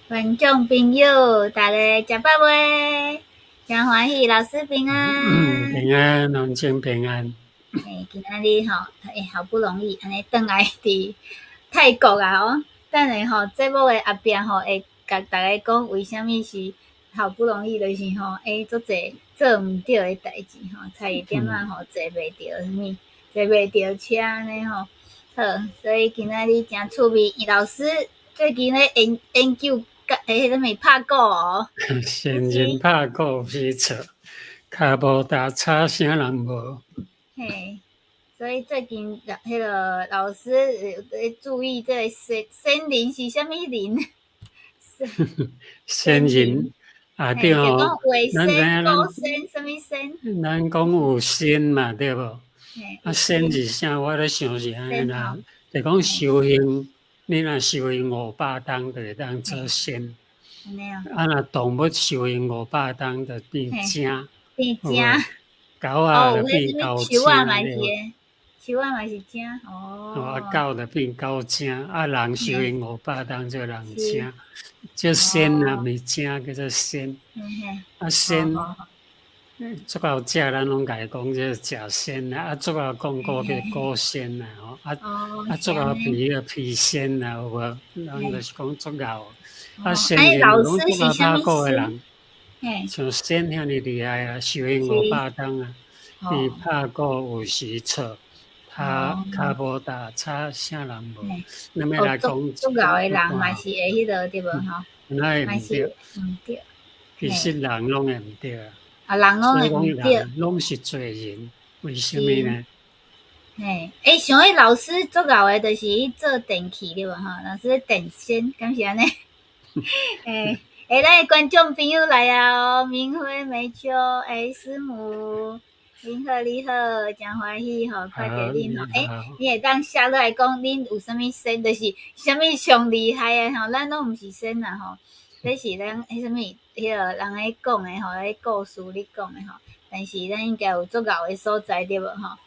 观众朋友，大家食饱未？真欢喜，老师平安。平安，农经平安。今仔日吼，好不容易安尼转来伫泰国啊吼，等下吼节目的后壁吼会甲大家讲为虾米是好不容易，就是吼足济做毋着的代志吼，差一点仔吼坐袂着坐袂着车安尼吼。好，所以今仔日真趣味。老师最近咧研究迄什物拍鼓哦，仙人拍鼓非错，脚无踏叉啥人无？嘿。所以最近迄个老师注意这个森林是啥物林？仙人对就讲吼，卫生、咱知影高升、什物升？咱讲有仙嘛，对无？仙仙是啥？我咧想是安尼啦，吼，就讲修行，你若修行500当，就会当做仙。安尼哦，若动物修行500当，就变精，变正有无？狗哦，就变有迄什物狗精，树仔嘛是对无？诶，树仔嘛是正哦，狗就变狗精，人修嘿，行500当做人是精，叫仙啊，哦，毋是精，叫做仙。嘿嘿，仙，好，足够食，咱拢家讲这食仙啦，足够讲嘿嘿个嘿，古仙啦，哦，足够是安尼，皮仙啦，有无？人就嘿，是讲足够。哦，仙人就老师讲足够拍是啥物仙？鼓诶人，嘿，像仙遐尼厉害啊，修行是，500当啊，伊哦，拍鼓有时错，他哦。骹无踏叉啥人无？嘿，咱要哦，来讲足够的人嘛看，是会迄落对无吼，那会嘛是毋对，毋对，其实嘿，人拢会毋对啊。人拢会所以讲毋对，人拢是罪人，为什么是，呢？嘿，像迄老师足够的，就是去做电器对无吼，老师电线，敢是安尼？嘿，咱的观众朋友来啊哦，明辉、美秋、师母，您好，你好，真欢喜吼，看到恁吼，你好，你会当写落来讲，恁有啥物神，就是啥物上厉害诶吼，咱拢毋是神啦吼，这是咱迄啥物，迄个人咧讲诶吼，咧故事咧讲诶吼，但是咱应该有足够诶所在对无吼？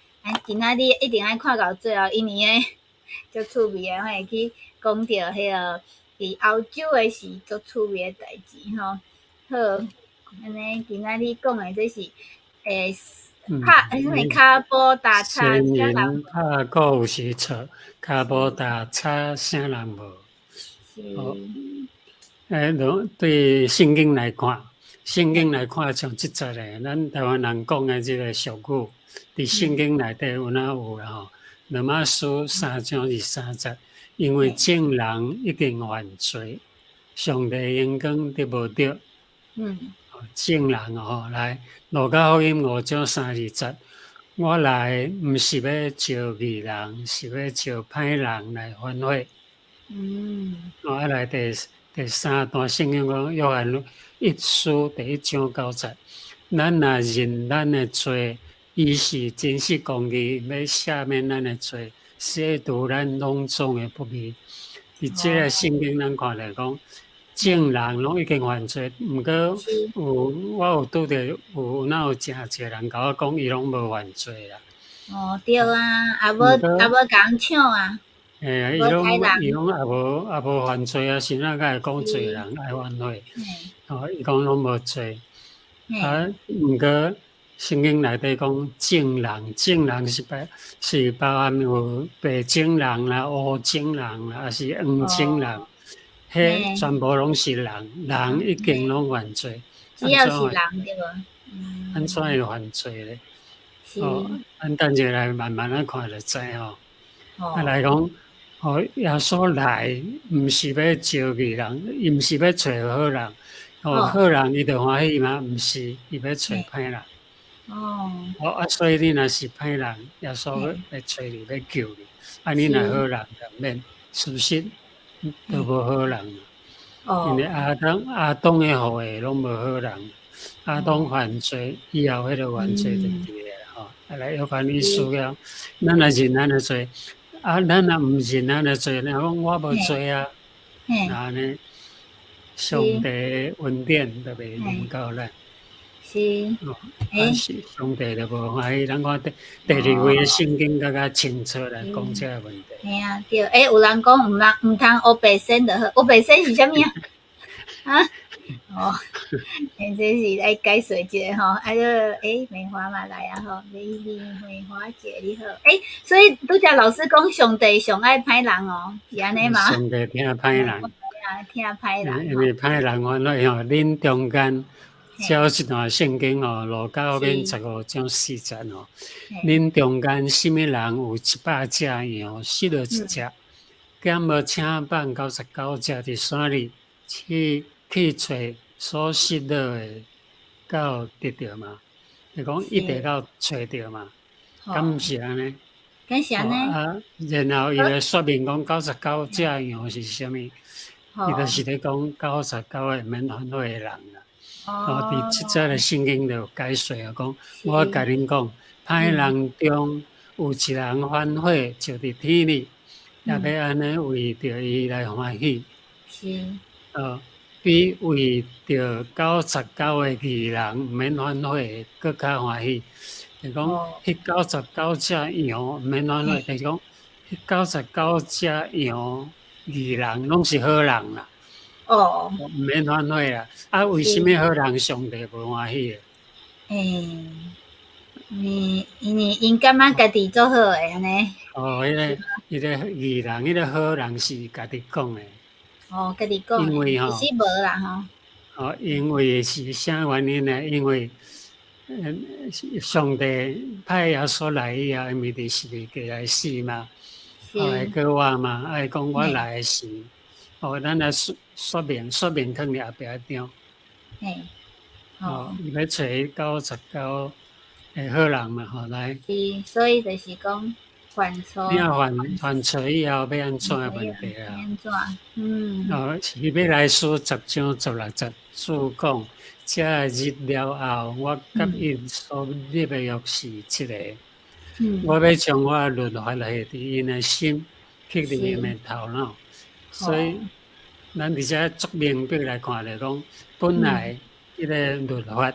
今仔日一定爱看到最后，因为诶，足趣味诶，我会去讲着迄个。伫欧洲诶是足趣味诶代志吼。好，安尼今仔日讲诶这是诶什么骹步踏叉仙啥人人拍鼓有时错，脚无踏叉啥人无？哦，是对圣经来看，圣经来看像即节咧，咱台湾人讲诶即个俗语，伫圣经内底有哪有啦吼？罗马书3章23节，因为正人已经犯罪，上帝应光得无着。正人吼，来路加福音5章30节，我来毋是要招义人，是要招歹人来反悔。来第三段圣经讲，约翰一书第1章9节，咱若认咱的罪，伊是真实公义，要赦免咱的罪，洗除咱拢总的不义。伫即个圣经咱看来讲，正人拢已经犯罪，毋过我有拄着哪有诚侪人甲我讲，伊拢无犯罪啦。哦，对啊，也无共抢啊，伊无杀拢人，也无犯罪啊，是哪个会讲罪人爱犯罪？伊讲拢无罪。毋过圣经内底讲正人是包含有白种人啦、乌种人啦，还是黄种人，迄全部拢是人，人已经拢犯罪，只要是人对无？安怎会犯罪咧？是，咱等者来慢慢啊看就知吼。来讲，耶稣来毋是要招义人，伊毋是要找好人，好人伊就欢喜嘛，毋是伊要找歹人。所以你若是歹人，耶稣要找你，要救你。你若好人，就免事实都无好人嘛。因为亚当的后裔拢无好人，亚当犯罪以后，迄个犯罪就伫咧吼。来约翰一书了，咱若认咱的罪。咱若毋认咱的罪，若讲我无罪啊，那安尼上帝恩典都袂临到咱。是，是上帝就无欢喜。咱看第2位圣经较清楚来讲这个问题。嘿啊，对，有人讲毋通乌白仙就好，乌白仙是啥物啊？哦，这是爱解说一下吼，啊，个梅花嘛来啊吼，梅花节你好，所以拄则老师讲上帝上爱歹人哦，是安尼吗？上帝听歹人，听歹人因为歹人烦恼吼，恁中间有一段圣经哦，路加后面15章4节哦，恁中间什么人有100只羊，失了一只，减无请99只伫山里去找所失落的，到得到嘛？是讲一直到找到嘛？敢毋是安尼？敢是安尼？然后伊来说明讲99只羊是啥物？伊就是咧讲99个免反悔的人啦。伫即则的圣经就有解说啊，讲我甲恁讲，歹人中有一人反悔，就伫天里，也要安尼为着伊来欢喜。是。比为着99个义人毋免反悔，更较欢喜。就讲，迄99只羊毋免反悔，就是讲，迄99只羊义人拢是好人啦。毋免反悔啦。啊，为什么好人上帝无欢喜诶？因为因感觉家己做好诶，安尼。迄个义人，迄个好人是家己讲诶。家己讲，因为吼，其实无啦吼。因为是啥原因呢？因为上帝派耶稣来以后，因为伫十字架来死嘛，后来过我嘛，爱讲我来是，咱来说明放伫后壁张。伊要找99个好人嘛，来。是，所以就是讲犯错。你犯错以后要安怎诶问题啊？安怎？希伯来书10章16节主讲，这日了后，我甲因所立诶约是一个。我要将我诶律法下伫因诶心，刻伫因诶头脑。所以，咱伫遮足明白来看来讲，本来迄个律法，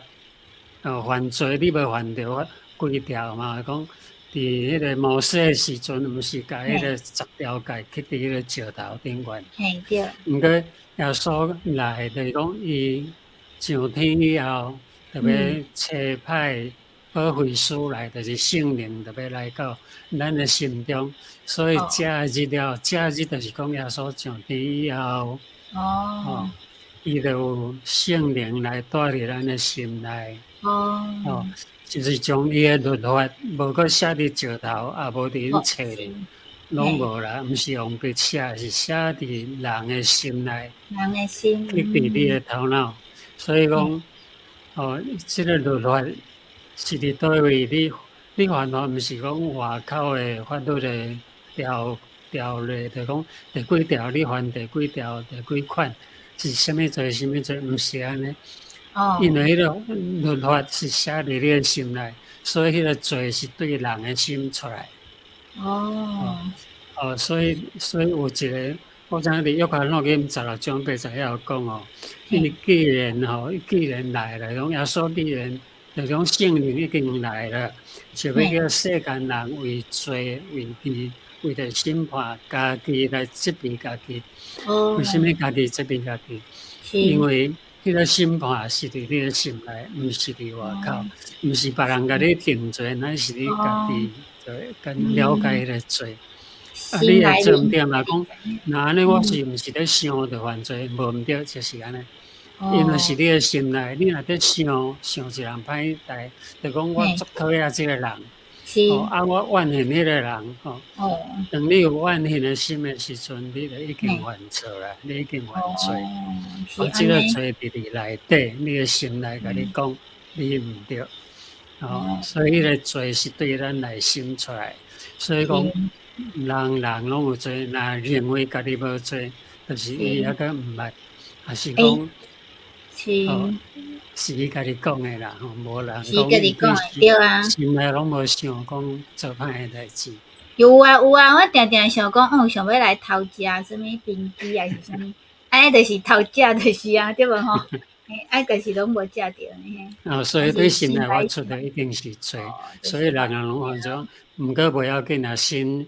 犯罪你要犯着规条嘛，讲。伫迄个摩西诶时阵，毋是甲迄个10条戒刻伫迄个石头顶悬。对。毋过耶稣来，就是讲伊上天以后，特别差派保惠师来，就是圣灵，特别来到咱诶心中。所以假日了，假日就是讲耶稣上天以后，伊就有圣灵来带入咱诶心内。就是将伊诶律法无搁写伫石头，也无伫因册里，拢无啦。毋是用笔写，是写伫人诶心内。人诶心。刻伫你诶头脑。所以讲，即个律法是伫倒位？你犯法毋是讲外口诶法律诶条例，就讲第几条你犯第几条、第几款是啥物罪？啥物罪？毋是安尼。因为迄个律法是写伫你诶心内，所以迄个罪是对人诶心出来。所以有一个，我知影伫约翰福音16章8节遐有讲伊既然来了，讲耶稣既然就讲圣灵已经来了，就要叫世间人为罪、为义、为着审判家己来责备家己。为什么家己责备家己？因为迄个审判是伫你诶心内，毋是伫外口，毋是别人甲你定罪，乃是你家己更了解迄个罪。你诶重点嘛讲，那安尼我是毋是咧想着犯罪？无毋对，就是安尼。因为是你诶心内，你若伫想一人歹待，就讲我足讨厌即个人。我怨恨迄个人当你有怨恨的心的时阵，你就已经犯错啦，你已经犯罪。即个罪伫你内底，你的心内甲你讲，你毋对。所以迄个罪是对咱内心出来。所以讲，人拢有罪，若认为家己无罪，就是伊还阁毋捌，还是讲，是伊家己讲的啦，无人讲。是家己讲的，对啊。心内拢无想讲做歹的代志。有啊，我定定想讲，想要来偷食什物冰机啊，是啥物？安尼就是偷食，就是啊，对无吼？就是拢无食着。所以对心内发出的一定是罪，所以人拢犯错，毋过袂要紧啊，先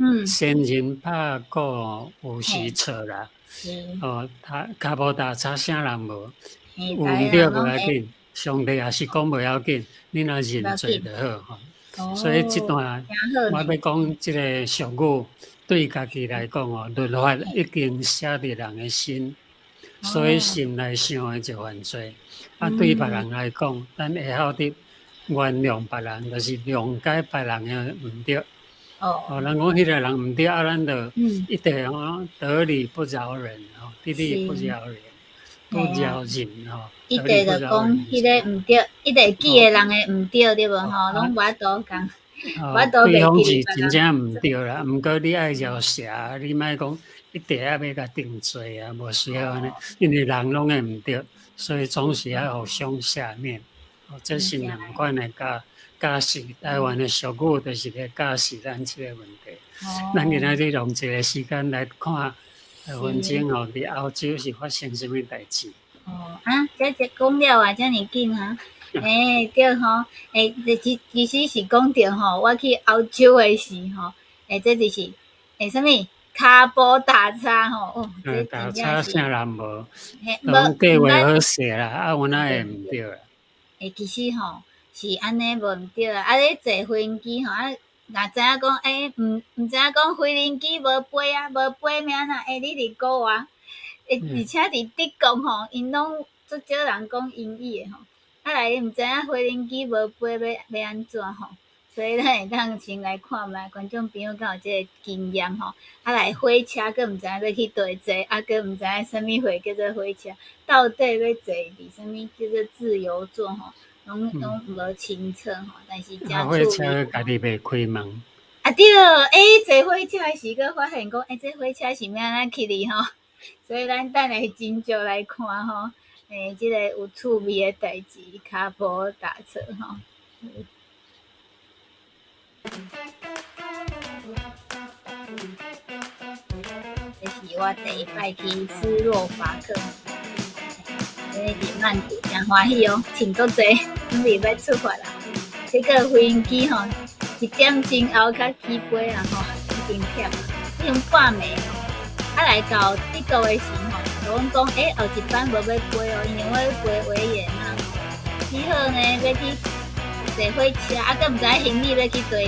人拍鼓有时错啦。他骹无踏差，啥人无？有大毋对家拢会无要紧，上帝也是讲无要紧，你若认罪就好所以这段我要讲，这个俗语对家己来讲律法已经写伫人的心，所以心内想的就犯罪。对别人来讲，咱会晓得原谅别人，就是谅解别人的毋对。人讲迄个人毋对，咱就一定得理不饶人，得理不饶人，不饶人一直就讲迄个毋对，一直记个人的毋对，对无拢无法度讲。对方是真正毋对啦，毋过你爱饶舌，你莫讲一定要甲定罪无需要安尼，因为人拢会毋对，所以总是要互相赦免。这是两款的假释，台湾的俗语就是咧假释咱即个问题。咱今仔日用一个时间来看分钟伫澳洲是发生什么代志？这讲了遮尔紧对其实是讲着我去澳洲的时这就是什么骹步踏叉这踏叉啥人无？无计划好势啦，有哪会毋对啦？其实是安尼无毋对啦，咧坐飞行机若知影讲毋知影讲飞行机无飞无飞名呐你伫国外而且伫德国因拢足少人讲英语的来毋知影飞行机无飞要安怎所以咱会当先来看觅观众朋友敢有即个经验来火车佫毋知影要去佗坐佫毋知影啥物货叫做火车，到底要坐伫啥物叫做自由座拢无清楚但是真火车家己袂开门对坐火车的时佫发现讲这火车是要安怎去哩所以咱等下真少来看即个有趣味的代志，骹步踏车这是我第一摆去斯洛伐克，伫曼谷真欢喜穿足济，准备要出发啦。这个飞行机1点钟后才起飞啦已经忝已经半暝来到德国的时就阮讲后一班无要飞因为我要飞维也纳只好呢要去坐火车佫毋知影行李要去佗领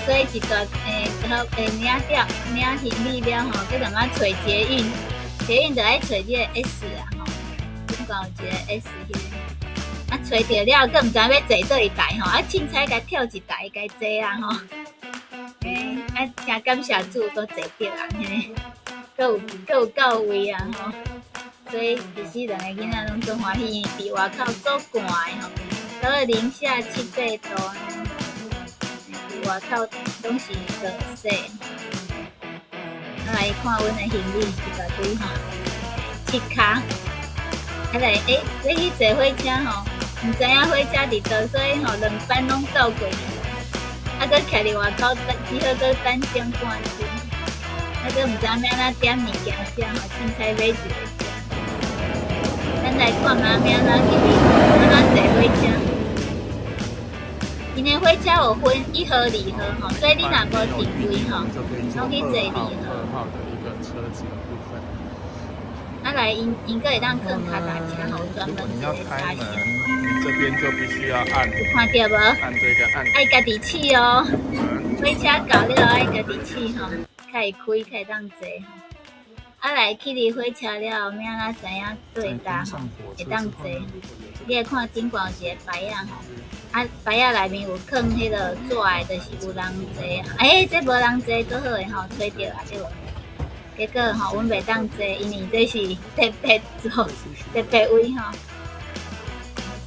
所以一段领行李了佫干嘛找捷运就爱找即个 S 啦中间有一个 S 找着了佫毋知影要坐倒一台凊彩甲跳一台甲坐啦真感谢主都坐着啦佫有够位所以其实两个囡仔拢足欢喜，伫外口足寒到零下7、8度，伫外口拢是落雪。来看阮的行李一大堆7卡，来要去坐火车毋知影火车伫倒，所以2班拢走过去，佫徛伫外口只好佫等上半钟，佫毋知影要安怎点物件食凊彩买一个食。咱来看下要安怎坐火车。因的火车有分1号、2号所以你若无定位拢去坐2号。来因佫会当放脚踏车专门坐踏车。这边就必须要按，有看到无？按这个按，爱家己试火车到了爱家己试才会开，才会当坐来去哩火车了后，要安怎知影对搭会当坐？你会看顶悬有一个牌牌内面有放迄个纸的，就是有人坐这无人坐做好的找着啊对无？结果阮袂当坐，因为这是特别位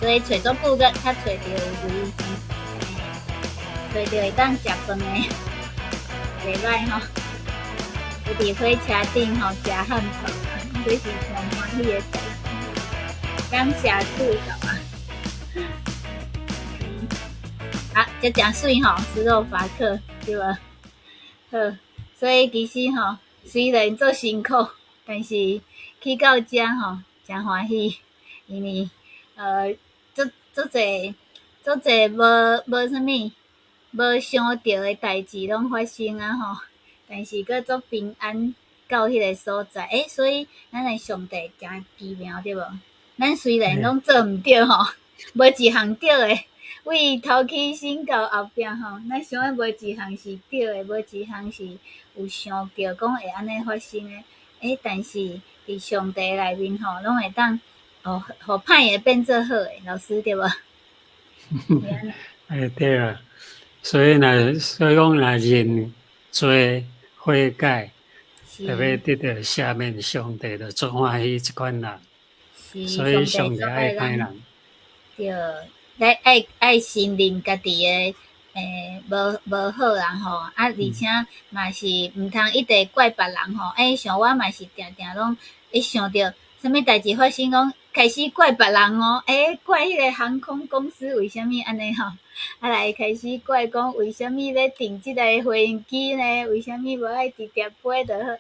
所以找足久才找着有位，找着会当食饭的，袂歹有伫火车顶食汉堡，这是上欢喜的代志。感谢主这真水斯洛伐克对无？好，所以其实虽然做辛苦，但是去到遮真欢喜，因为足济无啥物无想到的代志拢发生但是佫足平安，到迄个所在，所以咱的上帝诚奇妙对无？咱虽然拢做毋对吼，无一项对诶，为头起身到后壁吼，咱想诶无一项是对诶，无一项是有想着讲会安尼发生诶，但是伫上帝内面吼，拢会当互歹诶变做好诶，老师对无？对啊，所以讲，若人做悔改，特别得到下面上帝的做欢喜一款人，所以上帝爱歹人。对，来爱承认家己诶无好啦吼，而且嘛是毋通一直怪别人吼。像我嘛是定定拢想着啥物代志发生，讲开始怪别人哦。怪迄个航空公司为虾米安尼吼？来开始怪讲为虾米咧订即个飞机呢？为虾米无爱直接飞就好？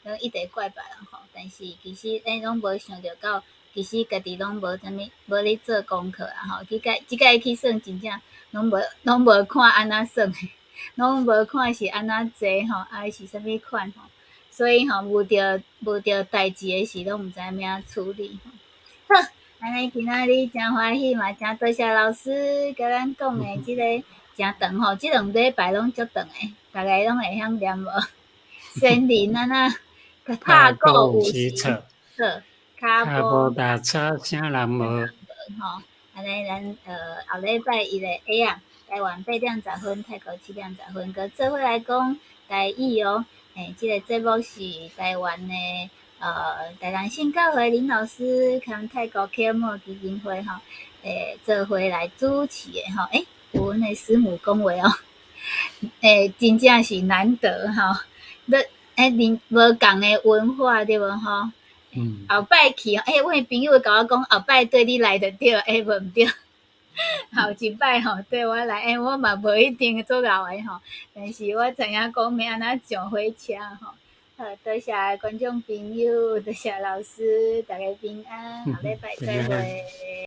拢一直怪别人吼。但是其实拢无想着到。其实家己拢无啥物，无咧做功课啊吼，即摆去算真正拢无看安怎算诶，拢无看是安怎坐吼，还是啥物款吼，所以吼遇着代志诶时，拢毋知影怎处理吼。好，安尼今仔日诚欢喜嘛，诚多谢老师甲咱讲诶即个诚长吼，即2礼拜拢足长诶，逐个拢会晓念无？先人安怎拍鼓有时错。骹无踏车，啥人无？吼，安尼咱后礼拜一个下暗，台湾8:10，泰国7:10，佮做伙来讲台语哦。即个节目是台湾的台南信教会林老师跟泰国科莫基金会吼，做伙来主持的吼。有阮的师母讲话哦，真正是难得吼。无共的文化对无吼？后摆去，阮诶朋友甲我讲，后摆对你来就对，无毋对。后一摆吼对我来，我嘛无一定做老诶吼，但是我知影讲要安怎上火车吼。好，多谢观众朋友，多谢老师，大家平安，后礼拜再会。